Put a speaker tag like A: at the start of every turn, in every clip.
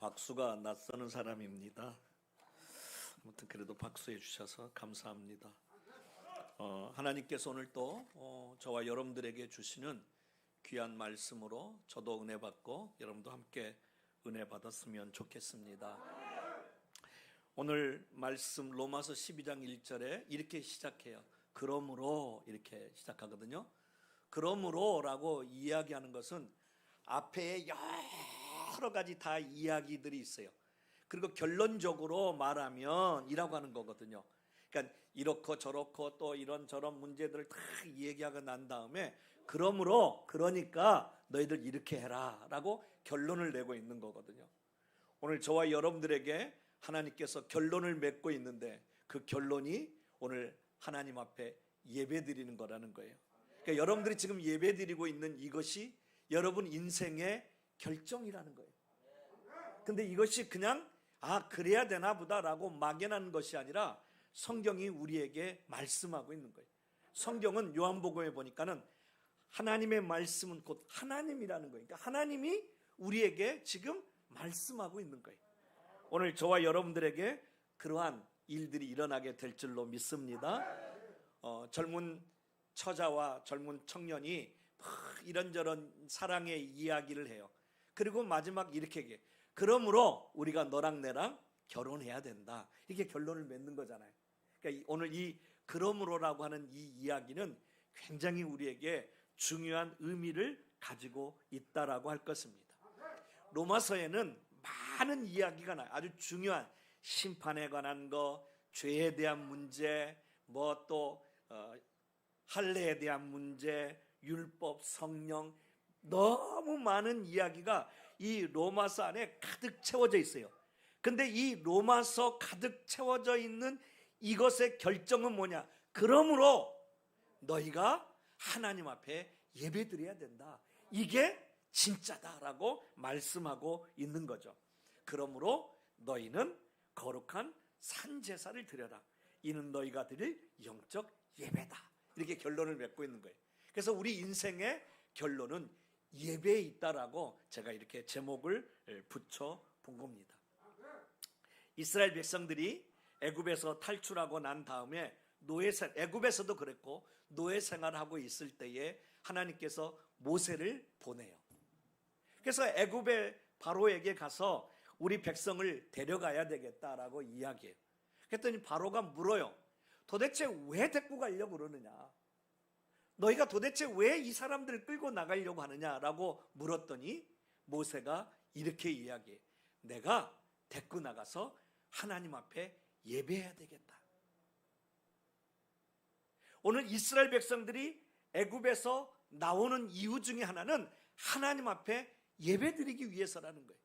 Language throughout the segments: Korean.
A: 박수가 낯서는 사람입니다. 아무튼 그래도 박수해 주셔서 감사합니다. 하나님께서 오늘 또 저와 여러분들에게 주시는 귀한 말씀으로 저도 은혜 받고 여러분도 함께 은혜 받았으면 좋겠습니다. 오늘 말씀 로마서 12장 1절에 이렇게 시작해요. 그러므로 이렇게 시작하거든요. 그러므로라고 이야기하는 것은 앞에 여러 가지 다 이야기들이 있어요. 그리고 결론적으로 말하면 이라고 하는 거거든요. 그러니까 이렇고 저렇고 또 이런저런 문제들을 다 얘기하고 난 다음에 그러니까 너희들 이렇게 해라 라고 결론을 내고 있는 거거든요. 오늘 저와 여러분들에게 하나님께서 결론을 맺고 있는데 그 결론이 오늘 하나님 앞에 예배드리는 거라는 거예요. 그러니까 여러분들이 지금 예배드리고 있는 이것이 여러분 인생의 결정이라는 거예요. 근데 이것이 그냥 그래야 되나 보다라고 막연한 것이 아니라 성경이 우리에게 말씀하고 있는 거예요. 성경은 요한복음에 보니까는 하나님의 말씀은 곧 하나님이라는 거예요. 그러니까 하나님이 우리에게 지금 말씀하고 있는 거예요. 오늘 저와 여러분들에게 그러한 일들이 일어나게 될 줄로 믿습니다. 젊은 처자와 젊은 청년이 이런저런 사랑의 이야기를 해요. 그리고 마지막 이렇게 얘기해요. 그러므로 우리가 너랑 내랑 결혼해야 된다. 이렇게 결론을 맺는 거잖아요. 그러니까 오늘 이 그러므로라고 하는 이 이야기는 굉장히 우리에게 중요한 의미를 가지고 있다라고 할 것입니다. 로마서에는 많은 이야기가 나요. 아주 중요한 심판에 관한 거, 죄에 대한 문제, 뭐 또 할례에 대한 문제, 율법, 성령, 너무 많은 이야기가 이 로마서 안에 가득 채워져 있어요. 근데 이 로마서 가득 채워져 있는 이것의 결정은 뭐냐? 그러므로 너희가 하나님 앞에 예배드려야 된다. 이게 진짜다라고 말씀하고 있는 거죠. 그러므로 너희는 거룩한 산제사를 드려라. 이는 너희가 드릴 영적 예배다. 이렇게 결론을 맺고 있는 거예요. 그래서 우리 인생의 결론은 예배에 있다라고 제가 이렇게 제목을 붙여 본 겁니다. 이스라엘 백성들이 애굽에서 탈출하고 난 다음에 애굽에서도 그랬고 노예 생활하고 있을 때에 하나님께서 모세를 보내요. 그래서 애굽의 바로에게 가서 우리 백성을 데려가야 되겠다라고 이야기해요. 그랬더니 바로가 물어요. 도대체 왜 데리고 가려고 그러느냐? 너희가 도대체 왜 이 사람들을 끌고 나가려고 하느냐라고 물었더니 모세가 이렇게 이야기해. 내가 데리고 나가서 하나님 앞에 예배해야 되겠다. 오늘 이스라엘 백성들이 애굽에서 나오는 이유 중에 하나는 하나님 앞에 예배드리기 위해서라는 거예요.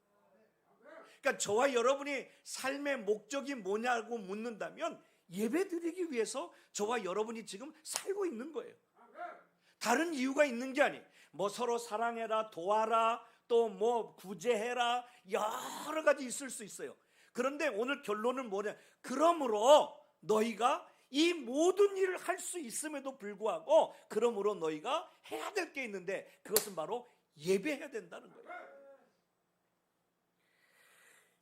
A: 그러니까 저와 여러분이 삶의 목적이 뭐냐고 묻는다면 예배드리기 위해서 저와 여러분이 지금 살고 있는 거예요. 다른 이유가 있는 게 아니에요. 뭐 서로 사랑해라, 도와라, 또 뭐 구제해라, 여러 가지 있을 수 있어요. 그런데 오늘 결론은 뭐냐? 그러므로 너희가 이 모든 일을 할 수 있음에도 불구하고 그러므로 너희가 해야 될 게 있는데 그것은 바로 예배해야 된다는 거예요.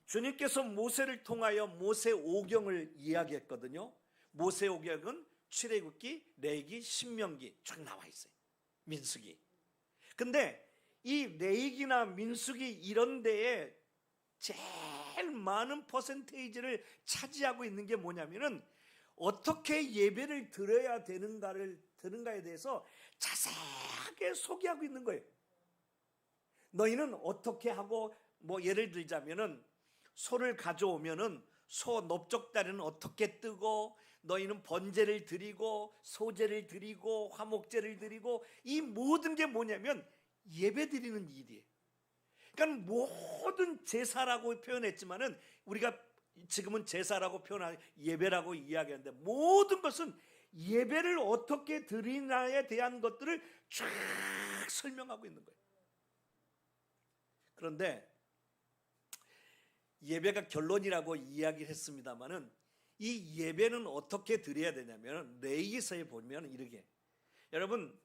A: 주님께서 모세를 통하여 모세오경을 이야기했거든요. 모세오경은 출애굽기, 레위기, 신명기 쭉 나와 있어요. 민수기. 근데 이 레위기나 민수기 이런 데에 제일 많은 퍼센테이지를 차지하고 있는 게 뭐냐면은 어떻게 예배를 드려야 되는가에 대해서 자세하게 소개하고 있는 거예요. 너희는 어떻게 하고, 뭐 예를 들자면은 소를 가져오면은 소 넓적다리는 어떻게 뜨고, 너희는 번제를 드리고 소제를 드리고 화목제를 드리고, 이 모든 게 뭐냐면 예배 드리는 일이에요. 그러니까 모든 제사라고 표현했지만은 우리가 지금은 제사라고 표현하는 예배라고 이야기하는데 모든 것은 예배를 어떻게 드리나에 대한 것들을 쫙 설명하고 있는 거예요. 그런데 예배가 결론이라고 이야기를 했습니다마는 이 예배는 어떻게 드려야 되냐면 레위기서에 보면 이렇게, 여러분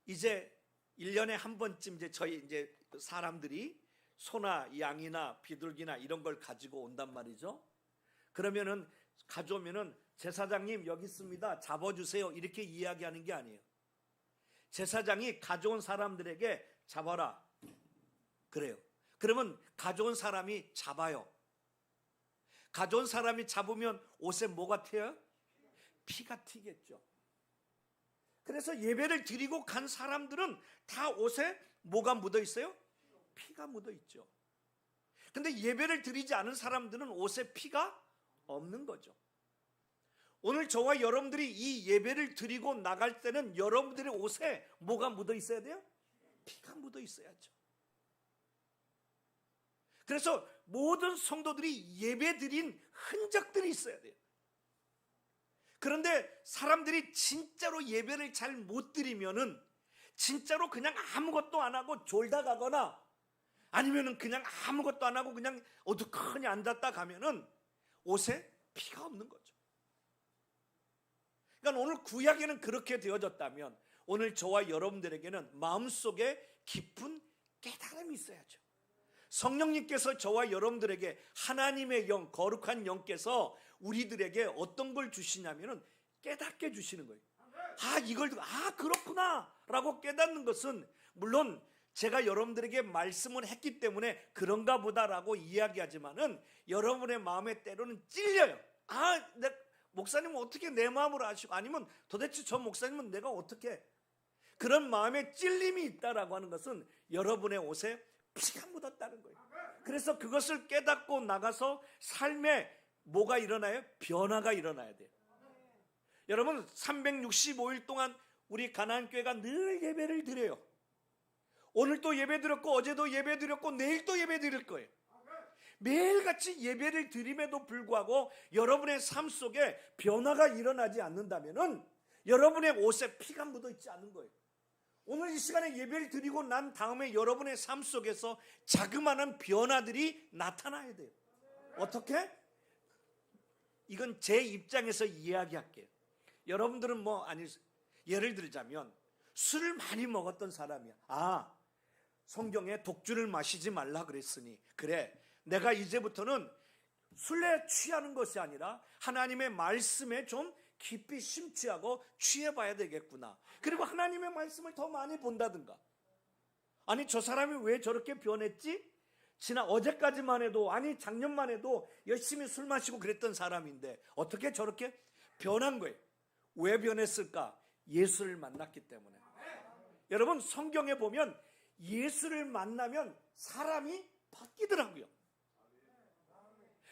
A: 이제 1년에 한 번쯤 이제 저희 이제 사람들이 소나 양이나 비둘기나 이런 걸 가지고 온단 말이죠. 그러면은 가져오면은 제사장님 여기 있습니다, 잡아주세요, 이렇게 이야기하는 게 아니에요. 제사장이 가져온 사람들에게 잡아라 그래요. 그러면 가져온 사람이 잡아요. 가져온 사람이 잡으면 옷에 뭐가 튀어요? 피가 튀겠죠. 그래서 예배를 드리고 간 사람들은 다 옷에 뭐가 묻어 있어요? 피가 묻어 있죠. 근데 예배를 드리지 않은 사람들은 옷에 피가 없는 거죠. 오늘 저와 여러분들이 이 예배를 드리고 나갈 때는 여러분들의 옷에 뭐가 묻어 있어야 돼요? 피가 묻어 있어야죠. 그래서 모든 성도들이 예배 드린 흔적들이 있어야 돼요. 그런데 사람들이 진짜로 예배를 잘 못 드리면은 진짜로 그냥 아무것도 안 하고 졸다 가거나 아니면은 그냥 아무것도 안 하고 그냥 어두컴히 앉았다 가면은 옷에 피가 없는 거죠. 그러니까 오늘 구약에는 그렇게 되어졌다면 오늘 저와 여러분들에게는 마음속에 깊은 깨달음이 있어야죠. 성령님께서 저와 여러분들에게 하나님의 영, 거룩한 영께서 우리들에게 어떤 걸 주시냐면은 깨닫게 주시는 거예요. 이걸 그렇구나 라고 깨닫는 것은 물론 제가 여러분들에게 말씀을 했기 때문에 그런가 보다라고 이야기하지만은 여러분의 마음에 때로는 찔려요. 목사님은 어떻게 내 마음을 아시고, 아니면 도대체 저 목사님은 내가 어떻게, 그런 마음에 찔림이 있다라고 하는 것은 여러분의 옷에 피가 묻었다는 거예요. 그래서 그것을 깨닫고 나가서 삶에 뭐가 일어나요? 변화가 일어나야 돼요. 여러분 365일 동안 우리 가나안교회가 늘 예배를 드려요. 오늘도 예배 드렸고 어제도 예배 드렸고 내일도 예배 드릴 거예요. 매일같이 예배를 드림에도 불구하고 여러분의 삶 속에 변화가 일어나지 않는다면은 여러분의 옷에 피가 묻어 있지 않은 거예요. 오늘 이 시간에 예배를 드리고 난 다음에 여러분의 삶 속에서 자그마한 변화들이 나타나야 돼요. 어떻게? 이건 제 입장에서 이야기할게요. 여러분들은 예를 들자면 술을 많이 먹었던 사람이야. 성경에 독주를 마시지 말라 그랬으니 그래, 내가 이제부터는 술에 취하는 것이 아니라 하나님의 말씀에 좀 깊이 심취하고 취해봐야 되겠구나. 그리고 하나님의 말씀을 더 많이 본다든가. 아니 저 사람이 왜 저렇게 변했지? 어제까지만 해도, 작년만 해도 열심히 술 마시고 그랬던 사람인데 어떻게 저렇게 변한 거예요? 왜 변했을까? 예수를 만났기 때문에. 여러분 성경에 보면 예수를 만나면 사람이 바뀌더라고요.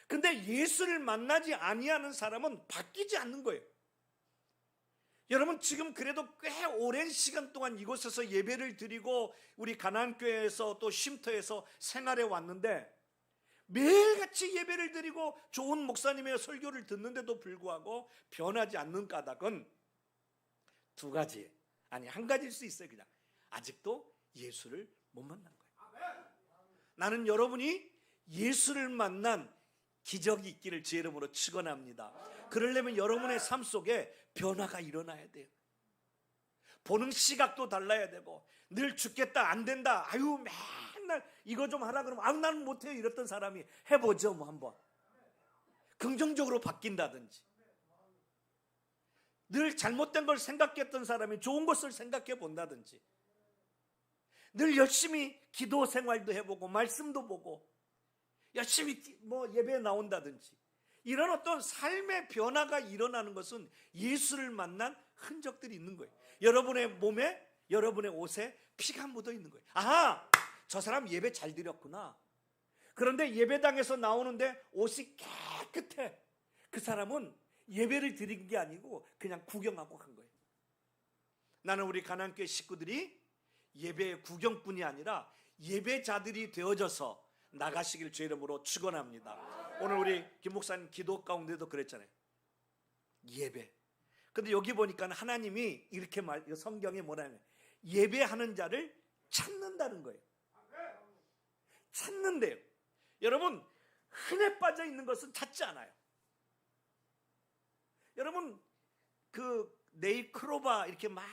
A: 근데 예수를 만나지 아니하는 사람은 바뀌지 않는 거예요. 여러분 지금 그래도 꽤 오랜 시간 동안 이곳에서 예배를 드리고 우리 가나안교회에서 또 쉼터에서 생활해 왔는데 매일같이 예배를 드리고 좋은 목사님의 설교를 듣는데도 불구하고 변하지 않는 까닭은 두 가지, 한 가지일 수 있어요. 그냥 아직도 예수를 못 만난 거예요. 나는 여러분이 예수를 만난 기적이 있기를 주의 이름으로 축원합니다. 그러려면 여러분의 삶 속에 변화가 일어나야 돼요. 보는 시각도 달라야 되고, 늘 죽겠다 안 된다, 맨날 이거 좀 하라 그러면 나는 못해요 이랬던 사람이 해보죠 한번. 긍정적으로 바뀐다든지, 늘 잘못된 걸 생각했던 사람이 좋은 것을 생각해 본다든지, 늘 열심히 기도 생활도 해보고 말씀도 보고 열심히 예배에 나온다든지, 이런 어떤 삶의 변화가 일어나는 것은 예수를 만난 흔적들이 있는 거예요. 여러분의 몸에, 여러분의 옷에 피가 묻어 있는 거예요. 저 사람 예배 잘 드렸구나. 그런데 예배당에서 나오는데 옷이 깨끗해. 그 사람은 예배를 드린 게 아니고 그냥 구경하고 간 거예요. 나는 우리 가나안교회 식구들이 예배의 구경뿐이 아니라 예배자들이 되어져서 나가시길 주의 이름으로 축원합니다. 오늘 우리 김 목사님 기도 가운데도 그랬잖아요. 예배. 근데 여기 보니까 하나님이 이렇게 성경에 뭐라면 예배하는 자를 찾는다는 거예요. 찾는데요. 여러분 흔해 빠져 있는 것은 찾지 않아요. 여러분 네이크로바 이렇게 막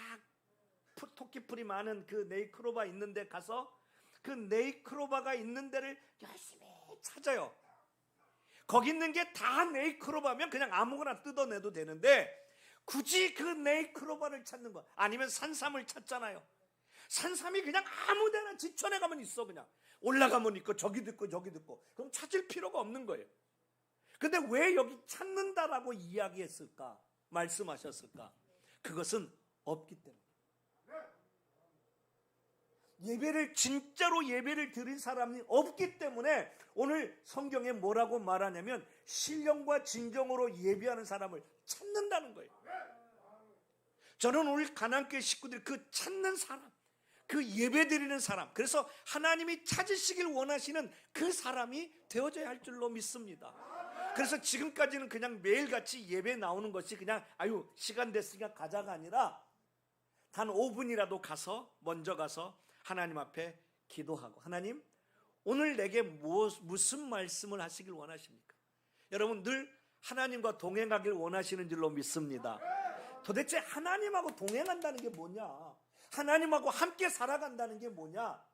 A: 토끼풀이 많은 네이크로바 있는데 가서 그 네이크로바가 있는 데를 열심히 찾아요. 거기 있는 게 다 네이크로바면 그냥 아무거나 뜯어내도 되는데 굳이 그 네이크로바를 찾는 거, 아니면 산삼을 찾잖아요. 산삼이 그냥 아무데나 지천에 가면 있어. 그냥 올라가면 있고 저기도 있고 저기도 있고. 그럼 찾을 필요가 없는 거예요. 근데 왜 여기 찾는다라고 이야기했을까? 말씀하셨을까? 그것은 없기 때문에. 예배를 진짜로 예배를 드린 사람이 없기 때문에 오늘 성경에 뭐라고 말하냐면 신령과 진정으로 예배하는 사람을 찾는다는 거예요. 저는 오늘 가난교회 식구들 그 찾는 사람, 그 예배 드리는 사람, 그래서 하나님이 찾으시길 원하시는 그 사람이 되어져야 할 줄로 믿습니다. 그래서 지금까지는 그냥 매일같이 예배 나오는 것이 그냥 아유 시간 됐으니까 가자가 아니라 단 5분이라도 가서 먼저 가서 하나님 앞에 기도하고, 하나님 오늘 내게 무슨 말씀을 하시길 원하십니까? 여러분 늘 하나님과 동행하길 원하시는 줄로 믿습니다. 도대체 하나님하고 동행한다는 게 뭐냐? 하나님하고 함께 살아간다는 게 뭐냐?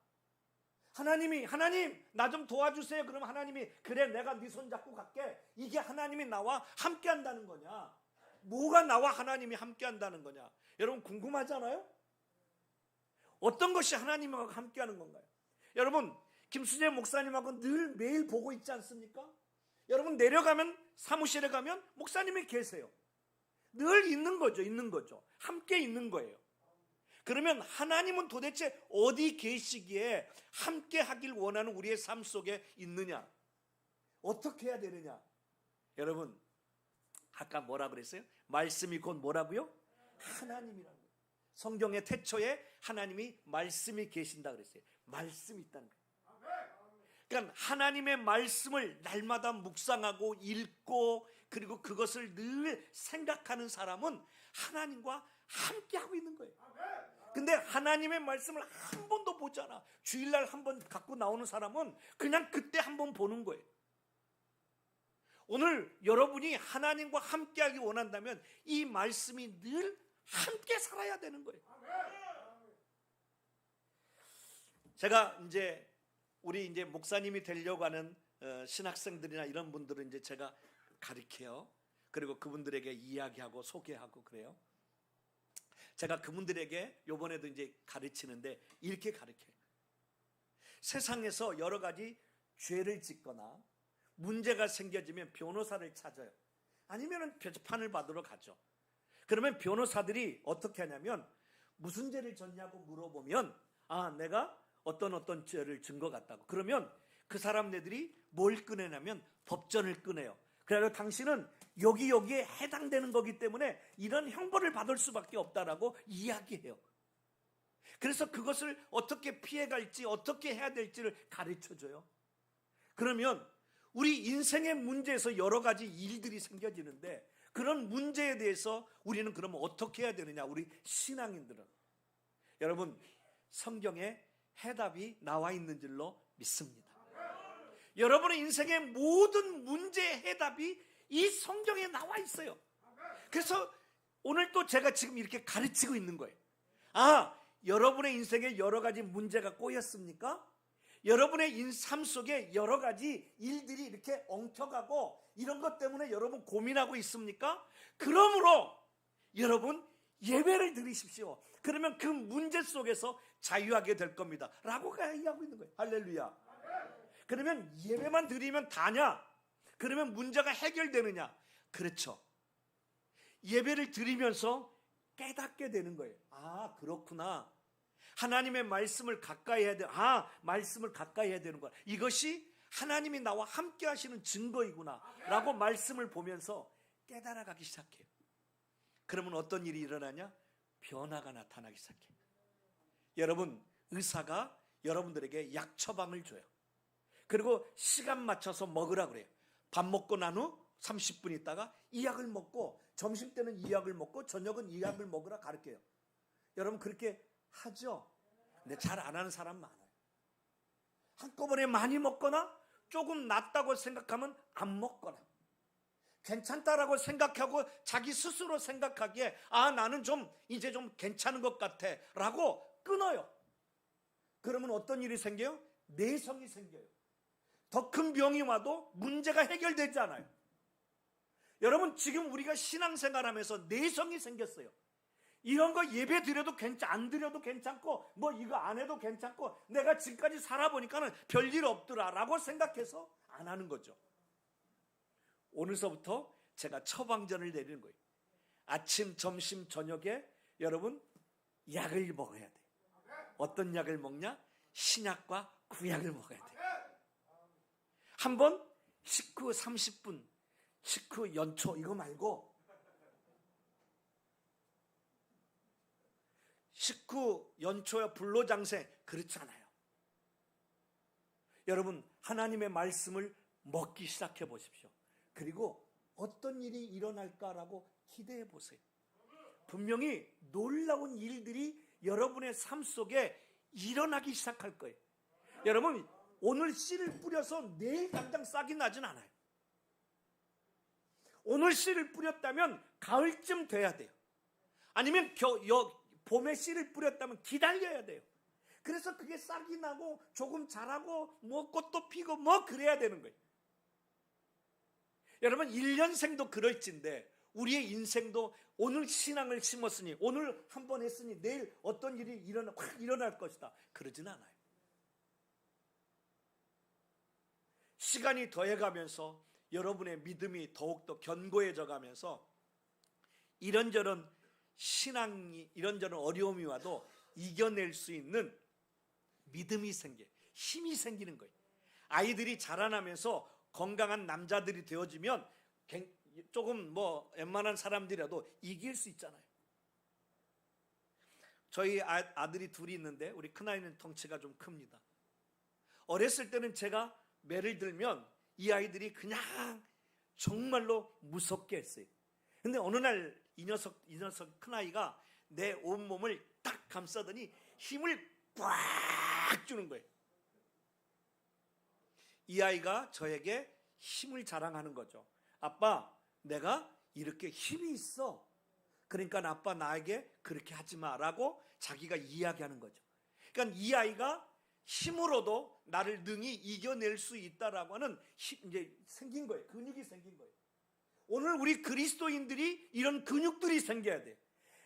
A: 하나님 나 좀 도와주세요. 그럼 하나님이 그래 내가 네 손 잡고 갈게. 이게 하나님이 나와 함께 한다는 거냐? 뭐가 나와 하나님이 함께 한다는 거냐? 여러분 궁금하잖아요? 어떤 것이 하나님하고 함께 하는 건가요? 여러분 김수재 목사님하고 늘 매일 보고 있지 않습니까? 여러분 내려가면 사무실에 가면 목사님이 계세요. 늘 있는 거죠. 함께 있는 거예요. 그러면 하나님은 도대체 어디 계시기에 함께 하길 원하는 우리의 삶 속에 있느냐? 어떻게 해야 되느냐? 여러분 아까 뭐라 그랬어요? 말씀이 곧 뭐라고요? 하나님이라고. 성경의 태초에 하나님이 말씀이 계신다 그랬어요. 말씀이 있다는 거예요. 그러니까 하나님의 말씀을 날마다 묵상하고 읽고 그리고 그것을 늘 생각하는 사람은 하나님과 함께하고 있는 거예요. 근데 하나님의 말씀을 한 번도 보잖아. 주일날 한 번 갖고 나오는 사람은 그냥 그때 한 번 보는 거예요. 오늘 여러분이 하나님과 함께하기 원한다면 이 말씀이 늘 함께 살아야 되는 거예요. 제가 우리 목사님이 되려고 하는 신학생들이나 이런 분들은 제가 가르쳐요. 그리고 그분들에게 이야기하고 소개하고 그래요. 제가 그분들에게 요번에도 가르치는데 이렇게 가르쳐요. 세상에서 여러 가지 죄를 짓거나 문제가 생겨지면 변호사를 찾아요. 아니면 재판을 받으러 가죠. 그러면 변호사들이 어떻게 하냐면 무슨 죄를 졌냐고 물어보면 내가 어떤 죄를 진 것 같다고. 그러면 그 사람네들이 뭘 꺼내냐면 법전을 꺼내요. 그래서 당신은 여기에 해당되는 거기 때문에 이런 형벌을 받을 수밖에 없다라고 이야기해요. 그래서 그것을 어떻게 피해갈지 어떻게 해야 될지를 가르쳐줘요. 그러면 우리 인생의 문제에서 여러 가지 일들이 생겨지는데 그런 문제에 대해서 우리는 그러면 어떻게 해야 되느냐? 우리 신앙인들은 여러분 성경에 해답이 나와 있는 줄로 믿습니다. 여러분의 인생의 모든 문제의 해답이 이 성경에 나와 있어요. 그래서 오늘 또 제가 지금 이렇게 가르치고 있는 거예요. 여러분의 인생에 여러 가지 문제가 꼬였습니까? 여러분의 삶 속에 여러 가지 일들이 이렇게 엉켜가고 이런 것 때문에 여러분 고민하고 있습니까? 그러므로 여러분 예배를 드리십시오. 그러면 그 문제 속에서 자유하게 될 겁니다 라고 이야기하고 있는 거예요. 할렐루야. 그러면 예배만 드리면 다냐? 그러면 문제가 해결되느냐? 그렇죠. 예배를 드리면서 깨닫게 되는 거예요. 그렇구나. 하나님의 말씀을 가까이 해야 돼. 말씀을 가까이 해야 되는 거야. 이것이 하나님이 나와 함께 하시는 증거이구나 라고 말씀을 보면서 깨달아가기 시작해요. 그러면 어떤 일이 일어나냐? 변화가 나타나기 시작해요. 여러분 의사가 여러분들에게 약 처방을 줘요. 그리고 시간 맞춰서 먹으라 그래요. 밥 먹고 난 후 30분 있다가 이 약을 먹고 점심 때는 이 약을 먹고 저녁은 이 약을 먹으라 가르쳐요. 여러분 그렇게 하죠? 근데 잘 안 하는 사람 많아요. 한꺼번에 많이 먹거나 조금 낫다고 생각하면 안 먹거나 괜찮다라고 생각하고 자기 스스로 생각하기에 나는 이제 좀 괜찮은 것 같아 라고 끊어요. 그러면 어떤 일이 생겨요? 내성이 생겨요. 더 큰 병이 와도 문제가 해결되지 않아요. 여러분, 지금 우리가 신앙생활하면서 내성이 생겼어요. 이런 거 예배 드려도 안 드려도 괜찮고 뭐 이거 안 해도 괜찮고 내가 지금까지 살아보니까는 별일 없더라 라고 생각해서 안 하는 거죠. 오늘서부터 제가 처방전을 내리는 거예요. 아침, 점심, 저녁에 여러분 약을 먹어야 돼. 어떤 약을 먹냐? 신약과 구약을 먹어야 돼. 한번 식후 30분, 식후 연초 이거 말고 식후 연초야 불로장생 그렇지 않아요. 여러분 하나님의 말씀을 먹기 시작해 보십시오. 그리고 어떤 일이 일어날까라고 기대해 보세요. 분명히 놀라운 일들이 여러분의 삶 속에 일어나기 시작할 거예요. 여러분 오늘 씨를 뿌려서 내일 당장 싹이 나진 않아요. 오늘 씨를 뿌렸다면 가을쯤 돼야 돼요. 아니면 봄에 씨를 뿌렸다면 기다려야 돼요. 그래서 그게 싹이 나고 조금 자라고 뭐 꽃도 피고 뭐 그래야 되는 거예요. 여러분 1년생도 그럴진데 우리의 인생도 오늘 신앙을 심었으니 오늘 한번 했으니 내일 어떤 일이 확 일어날 것이다. 그러진 않아요. 시간이 더해가면서 여러분의 믿음이 더욱더 견고해져 가면서 이런저런 신앙이 이런저런 어려움이 와도 이겨낼 수 있는 믿음이 생겨요. 힘이 생기는 거예요. 아이들이 자라나면서 건강한 남자들이 되어지면 조금 뭐 웬만한 사람들이라도 이길 수 있잖아요. 저희 아들이 둘이 있는데 우리 큰아이는 덩치가 좀 큽니다. 어렸을 때는 제가 매를 들면 이 아이들이 그냥 정말로 무섭게 했어요. 근데 어느 날 이 녀석 큰아이가 내 온몸을 딱 감싸더니 힘을 꽉 주는 거예요. 이 아이가 저에게 힘을 자랑하는 거죠. 아빠, 내가 이렇게 힘이 있어. 그러니까 아빠 나에게 그렇게 하지 마라고 자기가 이야기하는 거죠. 그러니까 이 아이가 힘으로도 나를 능히 이겨낼 수 있다라고 하는 이제 생긴 거예요. 근육이 생긴 거예요. 오늘 우리 그리스도인들이 이런 근육들이 생겨야 돼요.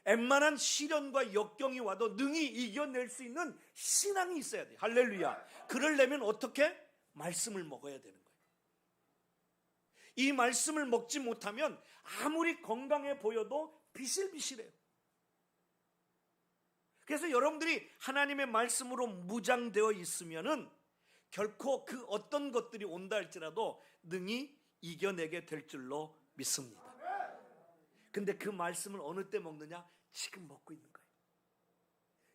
A: 웬만한 시련과 역경이 와도 능히 이겨낼 수 있는 신앙이 있어야 돼요. 할렐루야. 그러려면 어떻게? 말씀을 먹어야 되는 거예요. 이 말씀을 먹지 못하면 아무리 건강해 보여도 비실비실해요. 그래서 여러분들이 하나님의 말씀으로 무장되어 있으면은 결코 그 어떤 것들이 온다 할지라도 능히 이겨내게 될 줄로 믿습니다. 근데 그 말씀을 어느 때 먹느냐? 지금 먹고 있는 거예요.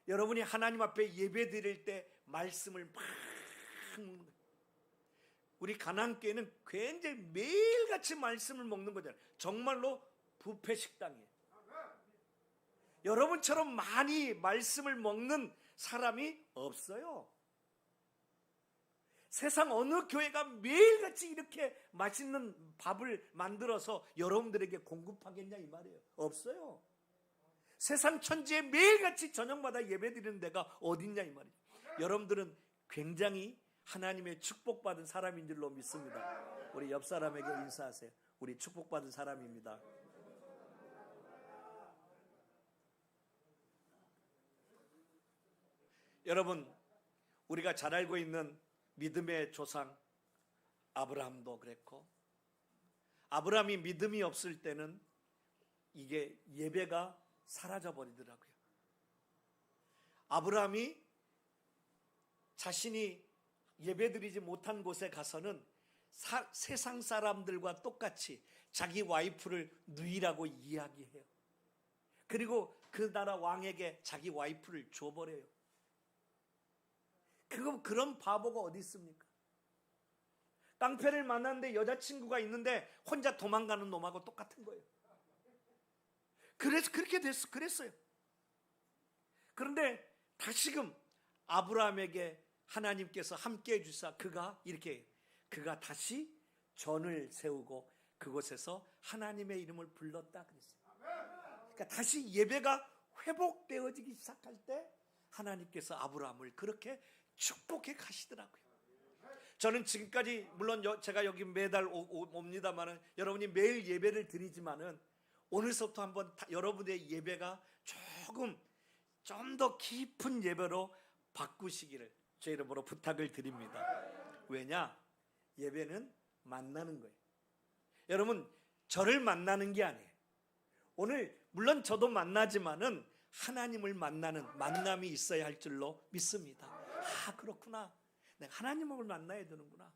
A: 여러분이 하나님 앞에 예배 드릴 때 말씀을 막 먹는 거예요. 우리 가나안교회는 굉장히 매일같이 말씀을 먹는 거잖아요. 정말로 뷔페 식당이에요. 여러분처럼 많이 말씀을 먹는 사람이 없어요. 세상 어느 교회가 매일같이 이렇게 맛있는 밥을 만들어서 여러분들에게 공급하겠냐 이 말이에요. 없어요. 세상 천지에 매일같이 저녁마다 예배드리는 데가 어딨냐 이 말이에요. 여러분들은 굉장히 하나님의 축복받은 사람인 줄로 믿습니다. 우리 옆 사람에게 인사하세요. 우리 축복받은 사람입니다. 여러분, 우리가 잘 알고 있는 믿음의 조상 아브라함도 그랬고, 아브라함이 믿음이 없을 때는 이게 예배가 사라져 버리더라고요. 아브라함이 자신이 예배드리지 못한 곳에 가서는 세상 사람들과 똑같이 자기 와이프를 누이라고 이야기해요. 그리고 그 나라 왕에게 자기 와이프를 줘버려요. 그런 바보가 어디 있습니까? 깡패를 만났는데 여자친구가 있는데 혼자 도망가는 놈하고 똑같은 거예요. 그래서 그랬어요. 그런데 다시금 아브라함에게 하나님께서 함께 해주사 그가 다시 전을 세우고 그곳에서 하나님의 이름을 불렀다 그랬어요. 그러니까 다시 예배가 회복되어지기 시작할 때 하나님께서 아브라함을 그렇게 축복해 가시더라고요. 저는 지금까지 물론 제가 여기 매달 옵니다만은 여러분이 매일 예배를 드리지만은 오늘서부터 한번 여러분의 예배가 조금 좀 더 깊은 예배로 바꾸시기를 제 이름으로 부탁을 드립니다. 왜냐? 예배는 만나는 거예요. 여러분, 저를 만나는 게 아니에요. 오늘 물론 저도 만나지만은 하나님을 만나는 만남이 있어야 할 줄로 믿습니다. 아, 그렇구나. 내가 하나님을 만나야 되는구나.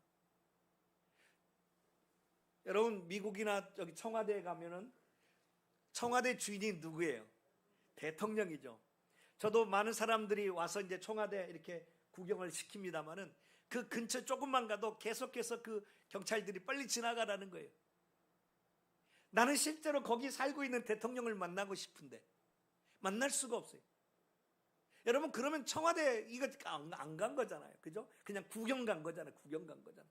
A: 여러분, 미국이나 여기 청와대에 가면은 청와대 주인이 누구예요? 대통령이죠. 저도 많은 사람들이 와서 이제 청와대 이렇게 구경을 시킵니다만은 그 근처 조금만 가도 계속해서 그 경찰들이 빨리 지나가라는 거예요. 나는 실제로 거기 살고 있는 대통령을 만나고 싶은데 만날 수가 없어요. 여러분, 그러면 청와대 이거 안 간 거잖아요. 그죠? 그냥 구경 간 거잖아요. 구경 간 거잖아요.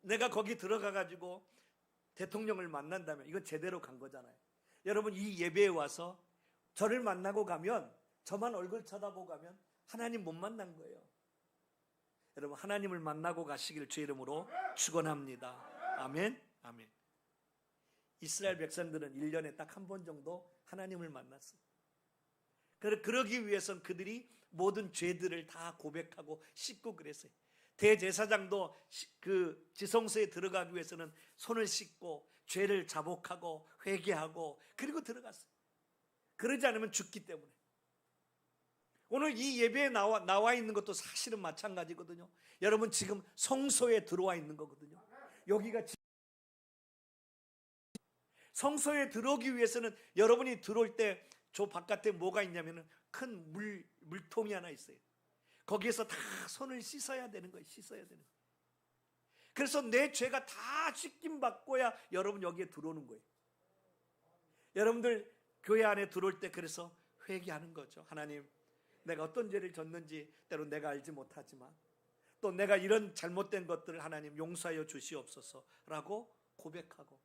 A: 내가 거기 들어가 가지고 대통령을 만난다면 이건 제대로 간 거잖아요. 여러분, 이 예배에 와서 저를 만나고 가면, 저만 얼굴 쳐다보고 가면 하나님 못 만난 거예요. 여러분, 하나님을 만나고 가시길 주 이름으로 축원합니다. 아멘. 아멘. 이스라엘 백성들은 1년에 딱 한 번 정도 하나님을 만났어요. 그러기 위해서는 그들이 모든 죄들을 다 고백하고 씻고 그랬어요. 대제사장도 그 지성소에 들어가기 위해서는 손을 씻고 죄를 자복하고 회개하고 그리고 들어갔어요. 그러지 않으면 죽기 때문에. 오늘 이 예배에 나와 있는 것도 사실은 마찬가지거든요. 여러분, 지금 성소에 들어와 있는 거거든요. 여기가 성소에 들어오기 위해서는 여러분이 들어올 때 저 바깥에 뭐가 있냐면은 큰 물통이 하나 있어요. 거기에서 다 손을 씻어야 되는 거예요. 씻어야 되는 거예요. 그래서 내 죄가 다 씻김 받고야 여러분 여기에 들어오는 거예요. 여러분들 교회 안에 들어올 때 그래서 회개하는 거죠. 하나님, 내가 어떤 죄를 졌는지 때론 내가 알지 못하지만 또 내가 이런 잘못된 것들을 하나님 용서하여 주시옵소서라고 고백하고,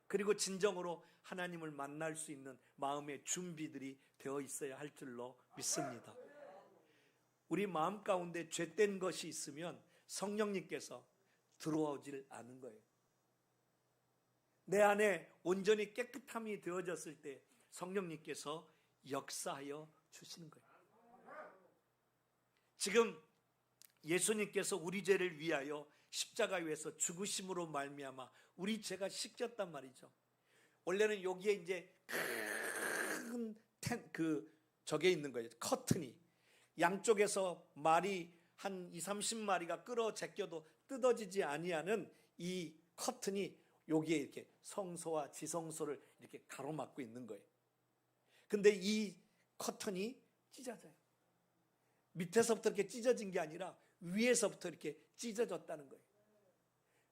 A: 그리고 진정으로 하나님을 만날 수 있는 마음의 준비들이 되어 있어야 할 줄로 믿습니다. 우리 마음 가운데 죄된 것이 있으면 성령님께서 들어오질 않은 거예요. 내 안에 온전히 깨끗함이 되어졌을 때 성령님께서 역사하여 주시는 거예요. 지금 예수님께서 우리 죄를 위하여 십자가 위에서 죽으심으로 말미암아 우리 죄가 씻겼단 말이죠. 원래는 여기에 이제 큰 저게 있는 거예요. 커튼이 양쪽에서 말이 한 20-30마리가 끌어 제껴도 뜯어지지 아니하는 이 커튼이 여기에 이렇게 성소와 지성소를 이렇게 가로막고 있는 거예요. 근데 이 커튼이 찢어져요. 밑에서부터 이렇게 찢어진 게 아니라 위에서부터 이렇게 찢어졌다는 거예요.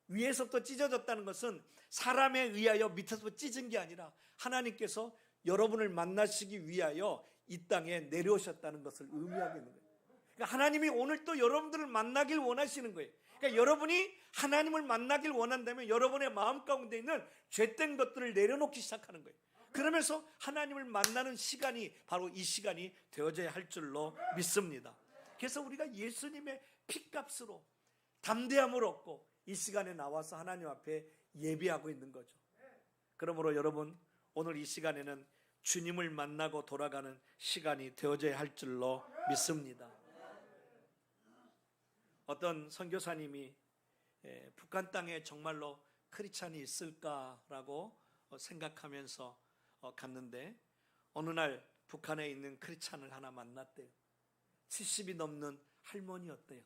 A: 위에서부터 찢어졌다는 것은 사람에 의하여 밑에서부터 찢은 게 아니라 하나님께서 여러분을 만나시기 위하여 이 땅에 내려오셨다는 것을 의미하고 있는 거예요. 그러니까 하나님이 오늘 또 여러분들을 만나길 원하시는 거예요. 그러니까 여러분이 하나님을 만나길 원한다면 여러분의 마음 가운데 있는 죄된 것들을 내려놓기 시작하는 거예요. 그러면서 하나님을 만나는 시간이 바로 이 시간이 되어져야 할 줄로 믿습니다. 그래서 우리가 예수님의 피값으로 담대함을 얻고 이 시간에 나와서 하나님 앞에 예배하고 있는 거죠. 그러므로 여러분, 오늘 이 시간에는 주님을 만나고 돌아가는 시간이 되어져야 할 줄로 믿습니다. 어떤 선교사님이 북한 땅에 정말로 크리스찬이 있을까라고 생각하면서 갔는데 어느 날 북한에 있는 크리스찬을 하나 만났대요. 70이 넘는 할머니였대요.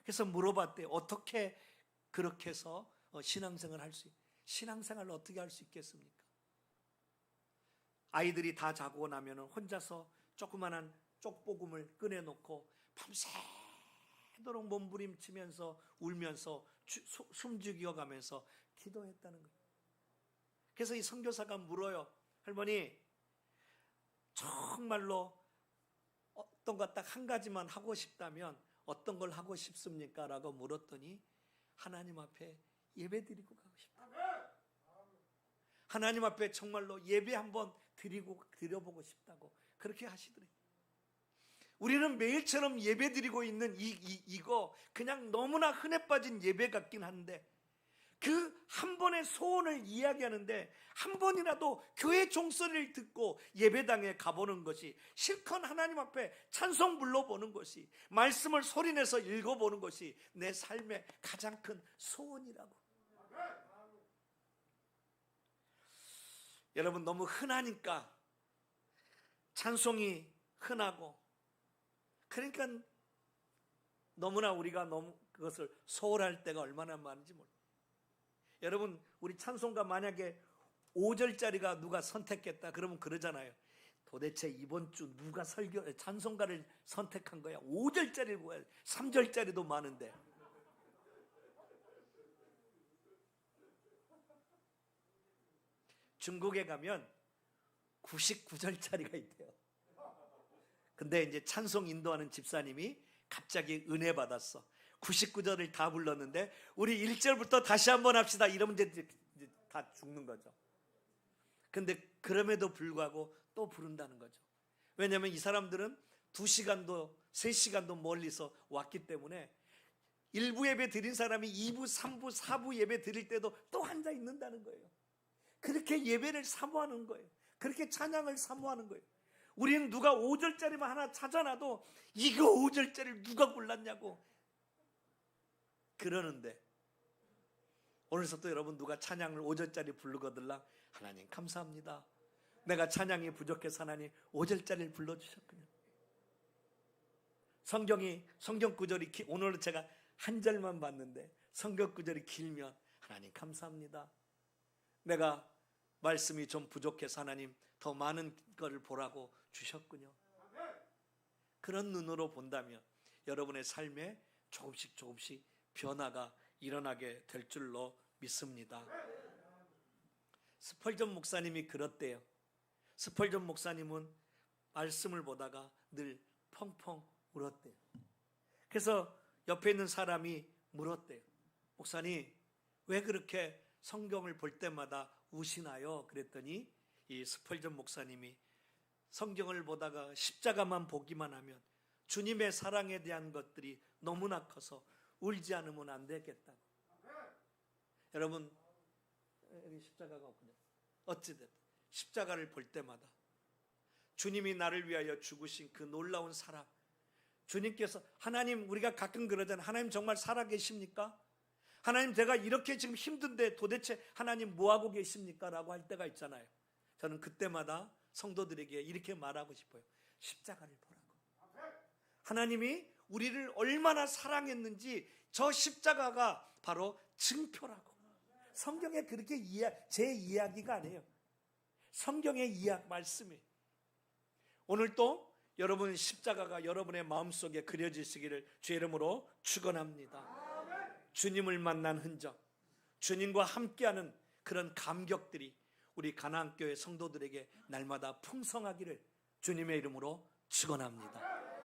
A: 그래서 물어봤대요. 어떻게 그렇게 해서 신앙생활을 할 수 있어요? 신앙생활을 어떻게 할 수 있겠습니까? 아이들이 다 자고 나면 혼자서 조그만한 쪽복음을 꺼내놓고 밤새도록 몸부림치면서 울면서 숨죽여가면서 기도했다는 거예요. 그래서 이 선교사가 물어요. 할머니, 정말로 어떤 것 딱 한 가지만 하고 싶다면 어떤 걸 하고 싶습니까? 라고 물었더니 하나님 앞에 예배 드리고 가고 싶다. 하나님 앞에 정말로 예배 한번 드려보고 싶다고 그렇게 하시더래요. 우리는 매일처럼 예배 드리고 있는 이거 그냥 너무나 흔해 빠진 예배 같긴 한데, 그 한 번의 소원을 이야기하는데 한 번이라도 교회 종소리를 듣고 예배당에 가보는 것이, 실컷 하나님 앞에 찬송 불러보는 것이, 말씀을 소리내서 읽어보는 것이 내 삶의 가장 큰 소원이라고. 여러분, 너무 흔하니까, 찬송이 흔하고, 그러니까 너무나 우리가 너무 그것을 소홀할 때가 얼마나 많은지 몰라요. 여러분, 우리 찬송가 만약에 5절짜리가 누가 선택했다 그러면 그러잖아요. 도대체 이번 주 누가 찬송가를 선택한 거야? 5절짜리를 뭐야? 3절짜리도 많은데. 중국에 가면 99절짜리가 있대요. 근데 이제 찬송 인도하는 집사님이 갑자기 은혜 받았어. 99절을 다 불렀는데 우리 1절부터 다시 한번 합시다 이러면 이제 다 죽는 거죠. 근데 그럼에도 불구하고 또 부른다는 거죠. 왜냐하면 이 사람들은 2시간도 3시간도 멀리서 왔기 때문에 1부 예배 드린 사람이 2부, 3부, 4부 예배 드릴 때도 또 앉아 있는다는 거예요. 그렇게 예배를 사모하는 거예요. 그렇게 찬양을 사모하는 거예요. 우리는 누가 5절짜리만 하나 찾아놔도 이거 5절짜리를 누가 골랐냐고 그러는데, 오늘부터 여러분 누가 찬양을 5절짜리 부르거들라 하나님 감사합니다. 내가 찬양이 부족해서 하나님 5절짜리를 불러주셨군요. 성경 구절이 오늘은 제가 한 절만 봤는데 성경 구절이 길면 하나님 감사합니다. 내가 말씀이 좀 부족해서 하나님 더 많은 것을 보라고 주셨군요. 그런 눈으로 본다면 여러분의 삶에 조금씩 변화가 일어나게 될 줄로 믿습니다. 스펄전 목사님이 그렇대요. 스펄전 목사님은 말씀을 보다가 늘 펑펑 울었대요. 그래서 옆에 있는 사람이 물었대요. 목사님, 왜 그렇게 성경을 볼 때마다 우시나요? 그랬더니 이 스펄전 목사님이 성경을 보다가 십자가만 보기만 하면 주님의 사랑에 대한 것들이 너무나 커서 울지 않으면 안 되겠다고. 여러분, 여기 십자가가 없군요. 어찌됐든 십자가를 볼 때마다 주님이 나를 위하여 죽으신 그 놀라운 사랑, 주님께서, 하나님, 우리가 가끔 그러잖아요. 하나님 정말 살아계십니까? 하나님, 제가 이렇게 지금 힘든데 도대체 하나님 뭐하고 계십니까? 라고 할 때가 있잖아요. 저는 그때마다 성도들에게 이렇게 말하고 싶어요. 십자가를 보라고. 하나님이 우리를 얼마나 사랑했는지 저 십자가가 바로 증표라고. 성경에 그렇게 제 이야기가 아니에요. 성경의 말씀이. 오늘 또 여러분 십자가가 여러분의 마음속에 그려지시기를 주의 이름으로 축원합니다. 주님을 만난 흔적, 주님과 함께하는 그런 감격들이 우리 가나안교회 성도들에게 날마다 풍성하기를 주님의 이름으로 축원합니다.